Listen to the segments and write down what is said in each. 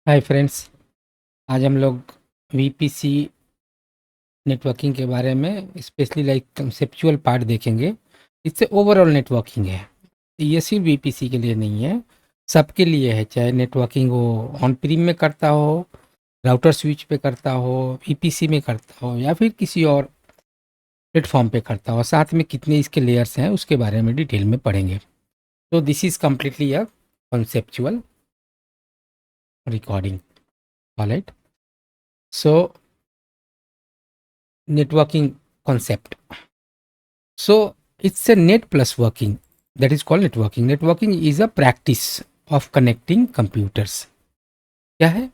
Hi friends. आज हम लोग वीपीसी नेटवर्किंग के बारे में स्पेशली लाइक कंसेप्चुअल पार्ट देखेंगे। इससे ओवरऑल नेटवर्किंग है, ये सिर्फ वीपीसी के लिए नहीं है, सबके लिए है। चाहे नेटवर्किंग हो ऑन प्रीम में करता हो, राउटर स्विच पे करता हो, वीपीसी में करता हो या फिर किसी और प्लेटफॉर्म पे करता हो, साथ में कितने इसके लेयर्स हैं उसके बारे में डिटेल में पढ़ेंगे। तो this is completely a conceptual recording. All right. So networking concept. So it's a net plus working, that is called networking. Networking is a practice of connecting computers. क्या है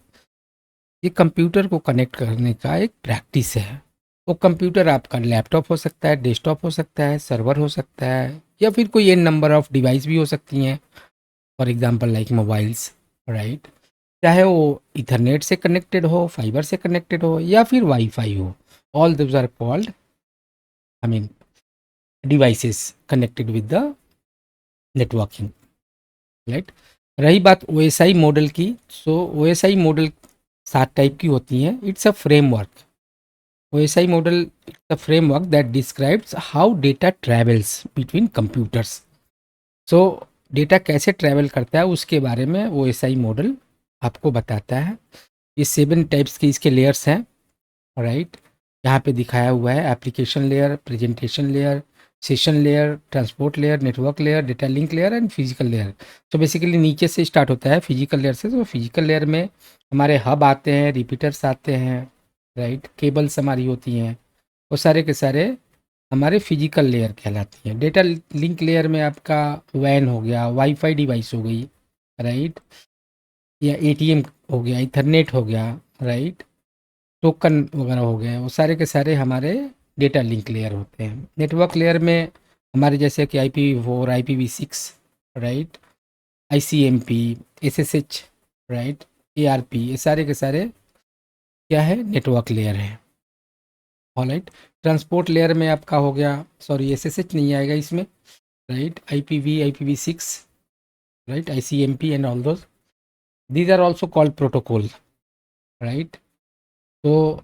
ये? कंप्यूटर को कनेक्ट करने का एक प्रैक्टिस है। वो computer आपका लैपटॉप हो सकता है, डेस्कटॉप हो सकता है, सर्वर हो सकता है, या फिर कोई एन नंबर ऑफ डिवाइस भी हो सकती हैं, for example like mobiles, right. चाहे वो इथरनेट से कनेक्टेड हो, फाइबर से कनेक्टेड हो, या फिर वाईफाई हो, all those are called, I mean, devices connected with the networking, right. रही बात ओएसआई मॉडल की, सो ओएसआई मॉडल 7 टाइप की होती हैं। It's a framework. OSI model it's a framework that describes how data travels between computers. So data कैसे travel करता है उसके बारे में ओएसआई मॉडल आपको बताता है। ये 7 टाइप्स के इसके लेयर्स हैं, राइट। यहाँ पे दिखाया हुआ है application layer, presentation layer, session layer, transport layer, network layer, data link layer and physical layer. तो बेसिकली नीचे से स्टार्ट होता है फिजिकल लेयर से। तो फिजिकल लेयर में हमारे हब आते हैं, रिपीटर्स आते हैं, राइट, केबल्स हमारी होती हैं, वो सारे के सारे हमारे फिजिकल लेयर कहलाती हैं। डेटा लिंक लेयर में आपका वैन हो गया, वाईफाई डिवाइस हो गई, राइट, या एटीएम हो गया, इथरनेट हो गया, राइट, टोकन वगैरह हो गए, वो सारे के सारे हमारे डेटा लिंक लेयर होते हैं। नेटवर्क लेयर में हमारे जैसे कि IPv4, IPv6, right, ICMP, SSH, right, ARP, ये सारे के सारे क्या है, नेटवर्क लेयर है। ऑलराइट। ट्रांसपोर्ट लेयर में आपका हो गया, सॉरी SSH नहीं आएगा इसमें, right, IPv6, right, ICMP and all those, these are also called protocol, right. तो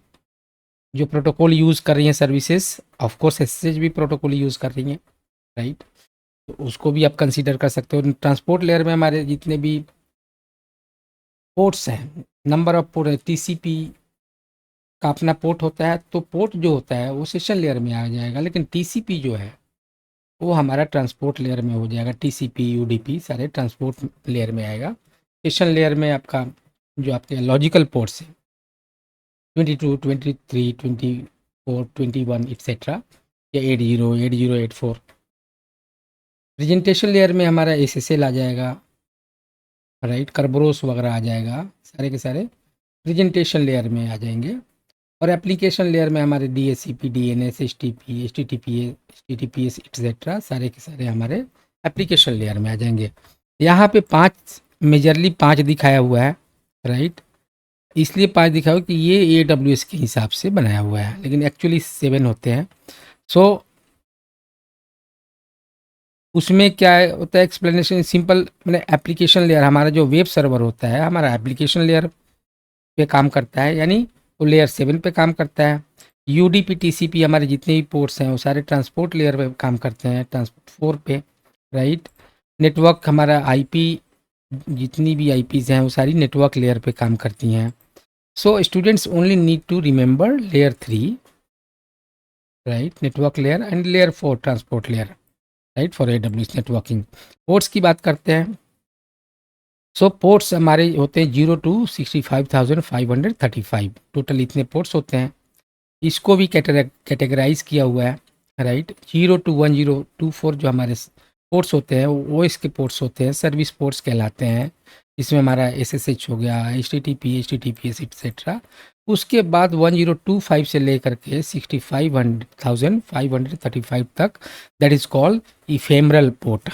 जो प्रोटोकॉल यूज़ कर रही हैं सर्विसेज, ऑफ कोर्स एसएसएच भी प्रोटोकॉल यूज़ कर रही हैं, राइट, तो उसको भी आप कंसीडर कर सकते हो। ट्रांसपोर्ट लेयर में हमारे जितने भी पोर्ट्स हैं, नंबर ऑफ पोर्ट, टीसीपी का अपना पोर्ट होता है, तो पोर्ट जो होता है वो सेशन लेयर में आ जाएगा, लेकिन टीसीपी जो है वो हमारा ट्रांसपोर्ट लेयर में हो जाएगा। टीसीपी, यूडीपी सारे ट्रांसपोर्ट लेयर में आएगा। सेशन लेयर में आपका जो आपके लॉजिकल पोर्ट्स हैं 22, 23, 24, 21 एक्सेट्रा, या 80, 80, 84। प्रेजेंटेशन लेयर में हमारा एसएसएल आ जाएगा, राइट, करबरोस वगैरह आ जाएगा, सारे के सारे प्रेजेंटेशन लेयर में आ जाएंगे। और एप्लीकेशन लेयर में हमारे DSCP, DNS, HTP, HTTPS etcetera सारे के सारे हमारे एप्लीकेशन लेयर में आ जाएंगे। यहाँ पे 5 मेजरली 5 दिखाया हुआ है, राइट, इसलिए 5 दिखाया हुआ कि ये AWS के हिसाब से बनाया हुआ है, लेकिन एक्चुअली 7 होते हैं। सो उसमें क्या होता है, एक्सप्लेनेशन सिंपल, मैंने एप्लीकेशन लेयर हमारा जो वेब सर्वर होता है, हमारा एप्लीकेशन लेयर पे काम करता है, यानी वो लेयर 7 पे काम करता है। यूडीपी, टीसीपी हमारे जितने भी पोर्ट्स हैं वो सारे ट्रांसपोर्ट लेयर पे काम करते हैं, ट्रांसपोर्ट 4 पे, राइट। नेटवर्क हमारा आईपी, जितनी भी आईपीज़ हैं वो सारी नेटवर्क लेयर पे काम करती हैं। So students only need to remember layer 3, right, network layer, and layer 4 transport layer, right, for AWS नेटवर्किंग। पोर्ट्स की बात करते हैं। सो पोर्ट्स हमारे होते हैं 0 to 65,535, टोटल इतने पोर्ट्स होते हैं। इसको भी कैटेगराइज किया हुआ है, राइट। 0 to 1024 जो हमारे पोर्ट्स होते हैं वो इसके पोर्ट्स होते हैं, सर्विस पोर्ट्स कहलाते हैं। इसमें हमारा SSH हो गया, HTTP, HTTPS एक्सेट्रा। उसके बाद 1025 से लेकर के 65,535 तक, that is called ephemeral port.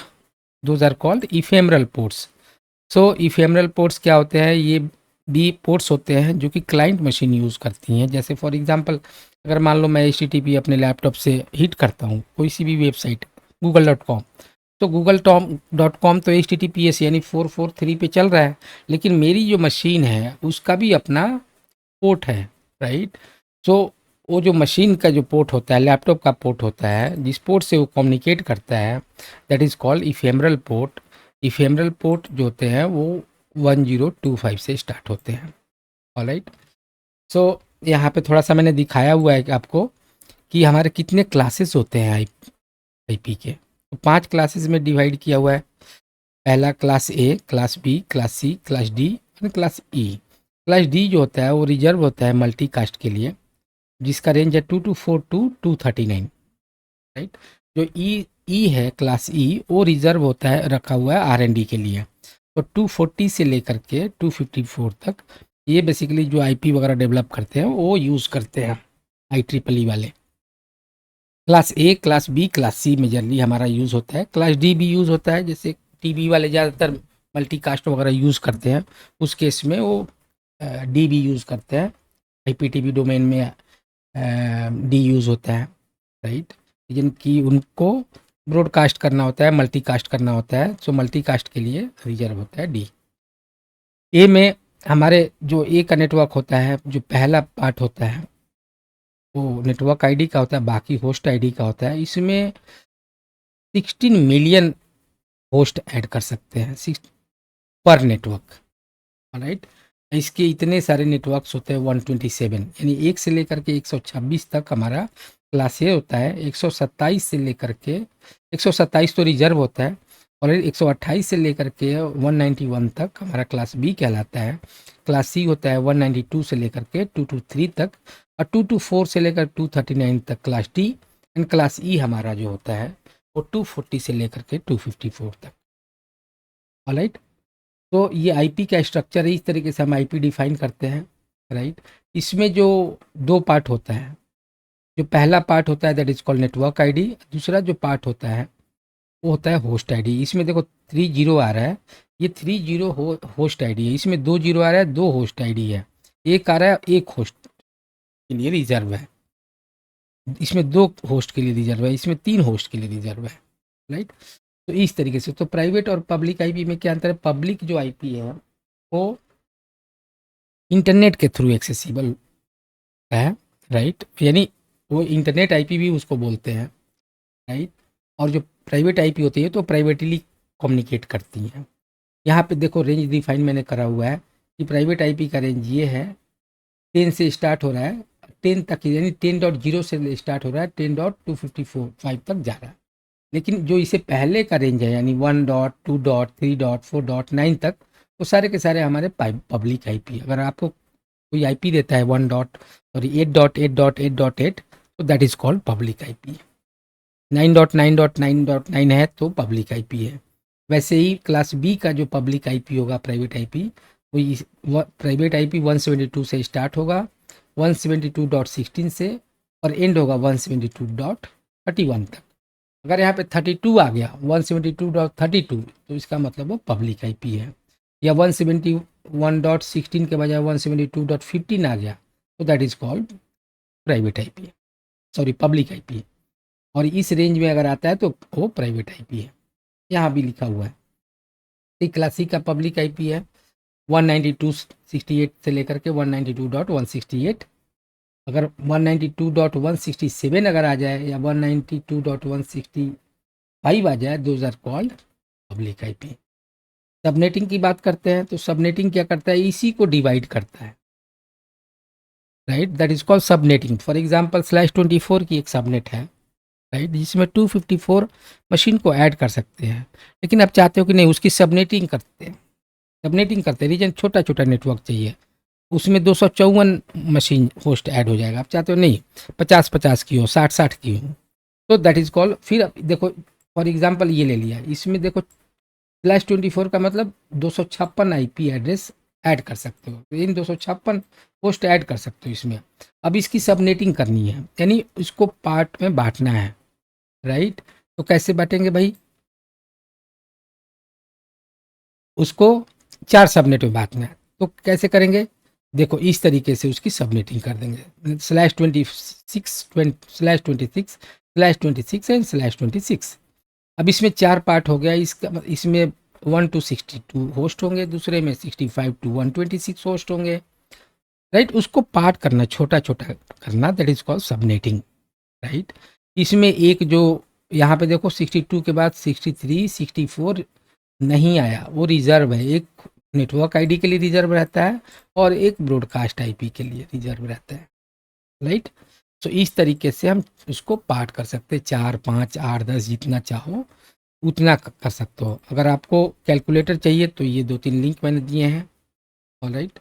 Those are called ephemeral ports. So ephemeral ports क्या होते हैं, ये भी पोर्ट्स होते हैं जो कि क्लाइंट मशीन यूज़ करती हैं। जैसे फॉर एग्जांपल, अगर मान लो मैं HTTP अपने लैपटॉप से हिट करता हूँ कोई सी भी वेबसाइट, google.com, तो google.com तो HTTPS यानी 443 पे चल रहा है, लेकिन मेरी जो मशीन है उसका भी अपना पोर्ट है, राइट। सो वो जो मशीन का जो पोर्ट होता है, लैपटॉप का पोर्ट होता है, जिस पोर्ट से वो कम्युनिकेट करता है, that is called ephemeral port. Ephemeral port जो होते हैं वो 1025 से स्टार्ट होते हैं, ऑलराइट। सो यहाँ पे थोड़ा सा मैंने दिखाया हुआ है कि आपको कि हमारे कितने क्लासेस होते हैं आईपी के। तो 5 क्लासेस में डिवाइड किया हुआ है। पहला class A, class B, class C, class D और क्लास ई। क्लास डी जो होता है वो रिजर्व होता है मल्टी कास्ट के लिए, जिसका रेंज है 224 टू 239, राइट। जो ई है क्लास ई, वो रिजर्व होता है, रखा हुआ है R&D के लिए। तो 240 से लेकर के 254 तक ये बेसिकली जो आईपी वगैरह डेवलप करते हैं वो यूज़ करते हैं IEEE वाले। Class A, class B, class C majorly हमारा यूज़ होता है। क्लास डी भी यूज़ होता है, जैसे टीवी वाले ज़्यादातर मल्टीकास्ट वगैरह यूज़ करते हैं, उस केस में वो डी भी यूज़ करते हैं। IPTV डोमेन में डी यूज़ होता है, राइट। लेकिन कि उनको ब्रॉडकास्ट करना होता है, मल्टीकास्ट करना होता है, सो मल्टीकास्ट के लिए रिजर्व होता है डी। ए में हमारे जो ए का नेटवर्क होता है, जो पहला पार्ट होता है वो नेटवर्क आईडी का होता है, बाकी होस्ट आईडी का होता है। इसमें 16 मिलियन होस्ट ऐड कर सकते हैं पर नेटवर्क, राइट। इसके इतने सारे नेटवर्क्स होते हैं 127, यानी 1 से लेकर के 126 तक हमारा क्लास ए होता है। 127 से लेकर के 127 तो रिजर्व होता है, और 128 से लेकर के 191 तक हमारा क्लास बी कहलाता है। क्लास सी होता है 192 से लेकर के 223 तक, और 224 से लेकर 239 तक क्लास डी। एंड क्लास ई हमारा जो होता है वो 240 से लेकर के 254 तक, ऑलराइट। तो ये आईपी का स्ट्रक्चर है, इस तरीके से हम आईपी डिफाइन करते हैं, राइट। इसमें जो 2 पार्ट होता है, जो पहला पार्ट होता है that is called network ID, दूसरा जो पार्ट होता है वो होता है होस्ट आईडी। इसमें देखो 30 आ रहा है, ये 30 होस्ट आईडी है। इसमें 20 आ रहा है, 2 होस्ट आईडी है। एक आ रहा है, 1 होस्ट के लिए रिजर्व है। इसमें 2 होस्ट के लिए रिजर्व है, इसमें 3 होस्ट के लिए रिजर्व है, राइट। तो इस तरीके से तो प्राइवेट और पब्लिक आईपी में क्या अंतर है? पब्लिक जो आईपी है वो इंटरनेट के थ्रू एक्सेसिबल है, राइट, यानी वो इंटरनेट आईपी भी उसको बोलते हैं, राइट। और जो प्राइवेट आईपी होती है तो प्राइवेटली कम्युनिकेट करती हैं। यहाँ पे देखो रेंज डिफाइन मैंने करा हुआ है कि प्राइवेट आईपी का रेंज ये है, 10 से स्टार्ट हो रहा है 10 तक, यानी 10.0 से स्टार्ट हो रहा है 10.254 तक जा रहा है। लेकिन जो इसे पहले का रेंज है यानी 1 डॉट 2 डॉट 3 डॉट 4 डॉट 9 तक, वो सारे के सारे हमारे पब्लिक आईपी। अगर आपको कोई आईपी देता है 1 डॉट सॉरी 8.8.8.8 तो that is called public IP. 9.9.9.9 है तो पब्लिक आईपी है। वैसे ही क्लास बी का जो पब्लिक आईपी होगा, प्राइवेट आईपी, वो प्राइवेट आईपी 172 से स्टार्ट होगा 172.16 से, और एंड होगा 172.31 तक। अगर यहाँ पे 32 आ गया 172.32 तो इसका मतलब वो पब्लिक आईपी है। या 171.16 के बजाय 172.15 आ गया तो that is called private IP, sorry public IP. और इस रेंज में अगर आता है तो वो प्राइवेट आईपी है, यहाँ भी लिखा हुआ है। तो क्लास सी का पब्लिक आईपी है 192.68 से लेकर के 192.168। अगर 192.167 अगर आ जाए या 192.165 आ जाए, those are called public IP. Subnetting की बात करते हैं तो सबनेटिंग क्या करता है? इसी को डिवाइड करता है, right, that is called subnetting. For example /24 की एक सबनेट है, राइट, जिसमें 254 मशीन को ऐड कर सकते हैं। लेकिन आप चाहते हो कि नहीं, उसकी सबनेटिंग करते हैं, रीजन छोटा छोटा नेटवर्क चाहिए, उसमें 254 मशीन होस्ट ऐड हो जाएगा। आप चाहते हो नहीं 50-50 की हो, 60-60 की हो, तो दैट इज कॉल्ड। फिर देखो फॉर एग्जांपल ये ले लिया, इसमें देखो /24 का मतलब 256 आईपी एड्रेस ऐड कर सकते हो, तो इन 256 होस्ट ऐड कर सकते हो इसमें। अब इसकी सबनेटिंग करनी है, यानी इसको पार्ट में बांटना है, राइट। तो कैसे बांटेंगे भाई? उसको 4 सबनेट में बांटना है, तो कैसे करेंगे? देखो इस तरीके से उसकी सबनेटिंग कर देंगे /26 /26 एंड /26। अब इसमें 4 पार्ट हो गया, इसमें 1 to 62 होस्ट होंगे, दूसरे में 65 to 126 होस्ट होंगे, राइट। उसको पार्ट करना, छोटा छोटा करना, that is called subnetting, right. इसमें एक जो यहाँ पे देखो 62 के बाद 63 64 नहीं आया, वो रिजर्व है, एक नेटवर्क आईडी के लिए रिजर्व रहता है और एक ब्रॉडकास्ट आईपी के लिए रिजर्व रहता है, राइट। तो इस तरीके से हम उसको पार्ट कर सकते हैं, 4 5 8 10 जितना चाहो उतना कर सकते हो। अगर आपको कैलकुलेटर चाहिए तो ये 2-3 लिंक मैंने दिए हैं, ऑलराइट।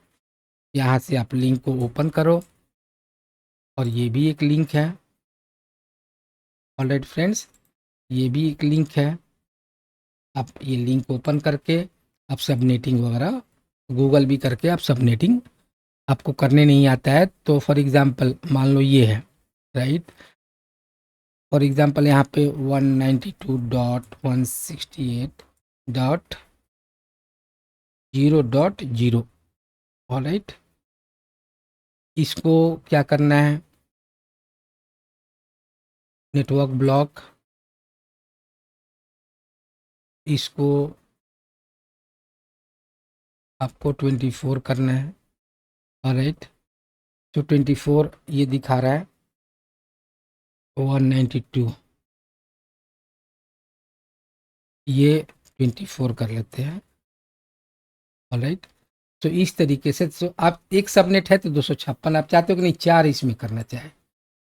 यहाँ से आप लिंक को ओपन करो और ये भी एक लिंक है, ऑलराइट फ्रेंड्स, ये भी एक लिंक है। आप ये लिंक ओपन करके आप सबनेटिंग वगैरह गूगल भी करके आप सबनेटिंग आपको करने नहीं आता है तो फॉर एग्जांपल मान लो ये है, राइट। फॉर एग्जांपल यहाँ पे 192.168.0.0, ऑलराइट। इसको क्या करना है, नेटवर्क ब्लॉक, इसको आपको 24 करना है, ऑलराइट। तो 24 ये दिखा रहा है 192, ये 24 कर लेते हैं, ऑलराइट। तो इस तरीके से, तो आप एक सबनेट है तो 256, आप चाहते हो कि नहीं 4 इसमें करना चाहे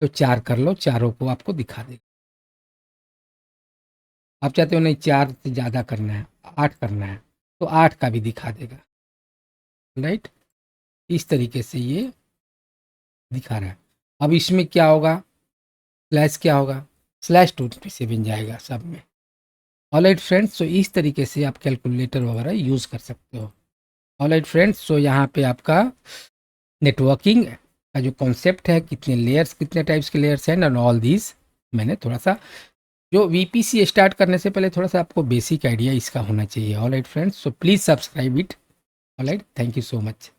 तो 4 कर लो, चारों को आपको दिखा देगा। आप चाहते हो नहीं 4 से ज़्यादा करना है, 8 करना है तो 8 का भी दिखा देगा, राइट। इस तरीके से ये दिखा रहा है। अब इसमें क्या होगा, स्लैश क्या होगा, /257 जाएगा सब में, ऑलराइट फ्रेंड्स। तो इस तरीके से आप कैलकुलेटर वगैरह यूज़ कर सकते हो, ऑलराइट फ्रेंड्स। तो यहाँ पे आपका नेटवर्किंग का जो कॉन्सेप्ट है, कितने लेयर्स, कितने टाइप्स के लेयर्स हैं एंड ऑल दीज, मैंने थोड़ा सा जो वीपीसी स्टार्ट करने से पहले थोड़ा सा आपको बेसिक आइडिया इसका होना चाहिए, alright friends. So please subscribe it, alright, thank you so much.